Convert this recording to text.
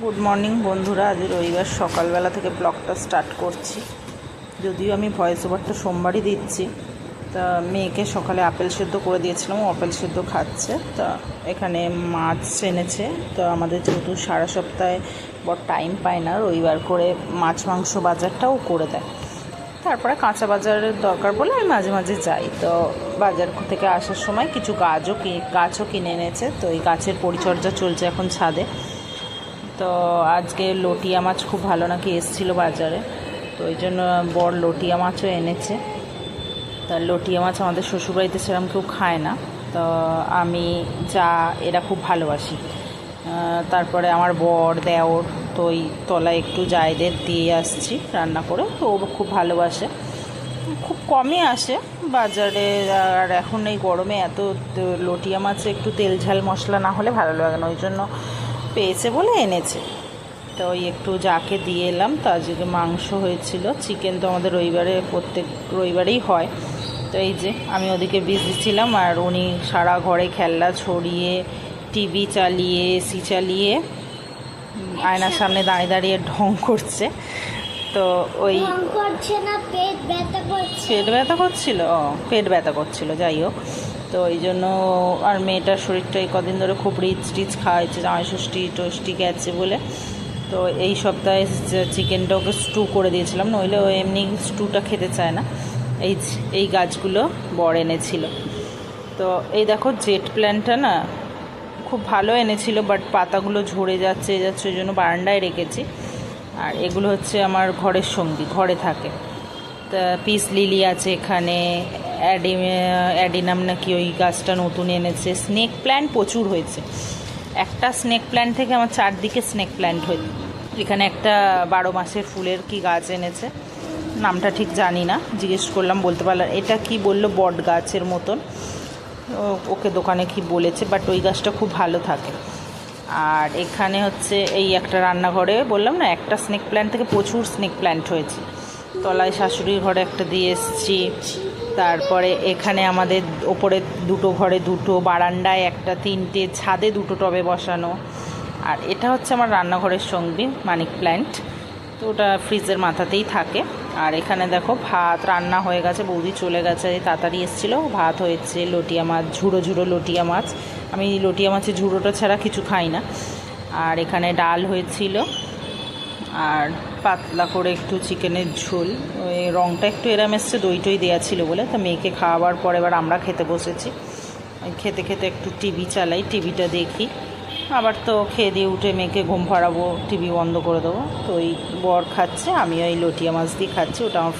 Good morning বন্ধুরা, আজ রবিবার সকালবেলা থেকে ব্লগটা স্টার্ট করছি। যদিও আমি ভয়েস ওভারটা সোমবারই দিচ্ছি। তা মেয়েকে সকালে আপেল সেদ্ধ করে দিয়েছিলাম, আপেল সেদ্ধ খাচ্ছে। তা এখানে মাছ এনেছে। তো আমাদের যেহেতু সারা সপ্তাহে বড় টাইম পায় না, রবিবার করে মাছ মাংস বাজারটাও করে দেয়। তারপরে কাঁচা বাজারের দরকার বলে আমি মাঝে মাঝে যাই। তো বাজার থেকে আসার সময় কিছু গাছও কিনে এনেছে। তো এই গাছের পরিচর্যা চলছে এখন ছাদে। তো আজকে লটিয়া মাছ খুব ভালো নাকি এসেছিলো বাজারে, তো ওই জন্য বড় লটিয়া মাছও এনেছে। তা লটিয়া মাছ আমাদের শ্বশুরবাড়িতে সেরকম কেউ খায় না, তো আমি এরা খুব ভালোবাসি। তারপরে আমার বর দেওর তো ওই তলায় একটু জায়দের দিয়ে আসছি রান্না করে, তো ও খুব ভালোবাসে। খুব কমই আসে বাজারে, আর এখন এই গরমে এত লটিয়া মাছে একটু তেল ঝাল মশলা না হলে ভালো লাগে না, ওই জন্য পেয়েছে বলে এনেছে। তো ওই একটু যাকে দিয়ে এলাম। তো আজকে মাংস হয়েছিল, চিকেন তো আমাদের প্রত্যেক রবিবারেই হয়। তো এই যে আমি ওদিকে বিজি ছিলাম, আর উনি সারা ঘরে খেলনা ছড়িয়ে টিভি চালিয়ে এসি চালিয়ে আয়নার সামনে দাঁড়িয়ে দাঁড়িয়ে ঢং করছে। তো ওই পেট ব্যথা করছিল, পেট ব্যথা করছিল, যাই হোক। তো এই জন্য আর মেয়েটার শরীরটা এই কদিন ধরে খুব রিচ খাওয়াচ্ছে, জামাই ষষ্ঠী গেছে বলে। তো এই সপ্তাহে চিকেনটা ওকে স্টু করে দিয়েছিলাম, নইলে ও এমনি স্টুটা খেতে চায় না। এই গাছগুলো বড় এনেছিল। তো এই দেখো জেট প্ল্যান্টটা না খুব ভালো এনেছিল, বাট পাতাগুলো ঝরে যাচ্ছে ওই জন্য বারান্দায় রেখেছি। আর এগুলো হচ্ছে আমার ঘরের সঙ্গী, ঘরে থাকে। তা পিস লিলি আছে এখানে, অ্যাডিনাম নাকি ওই গাছটা নতুন এনেছে। স্নেক প্ল্যান্ট প্রচুর হয়েছে, একটা স্নেক প্ল্যান্ট থেকে আমার চারদিকে স্নেক প্ল্যান্ট হয়েছে। এখানে একটা 12 মাসের ফুলের কি গাছ এনেছে, নামটা ঠিক জানি না, জিজ্ঞেস করলাম বলতে পারলাম। এটা কি বললো, বট গাছের মতন, ওকে দোকানে কি বলেছে, বাট ওই গাছটা খুব ভালো থাকে। আর এখানে হচ্ছে এই একটা রান্নাঘরে বললাম না, একটা স্নেক প্ল্যান্ট থেকে প্রচুর স্নেক প্ল্যান্ট হয়েছে। তলায় শাশুড়ির ঘরে একটা দিয়ে এসেছি। তারপরে এখানে আমাদের ওপরে দুটো ঘরে দুটো, বারান্দায় একটা, তিনটে, ছাদে দুটো টবে বসানো। আর এটা হচ্ছে আমার রান্নাঘরের সঙ্গী মানি প্ল্যান্ট, তো ওটা ফ্রিজের মাথাতেই থাকে। আর এখানে দেখো ভাত রান্না হয়ে গেছে, বৌদি চলে গেছে, তাড়াতাড়ি এসেছিলো। ভাত হয়েছে, লটিয়া মাছ, ঝুড়ো লটিয়া মাছ। আমি লটিয়া মাছের ঝুড়োটা ছাড়া কিছু খাই না। আর এখানে ডাল হয়েছিল, আর পাতলা করে একটু চিকেনের ঝোল। ওই রঙটা একটু এরম এসছে, দই দেওয়া ছিল বলে। তা মেয়েকে খাওয়াবার পর এবার আমরা খেতে বসেছি। খেতে খেতে একটু টিভি চালাই, টিভিটা দেখি। আবার তো খেয়ে দিয়ে উঠে মেয়েকে ঘুম পাড়াবো, টিভি বন্ধ করে দেবো। তো ওই বর খাচ্ছে, আমি ওই লটিয়া মাছ দিয়ে খাচ্ছি, ওটা আমার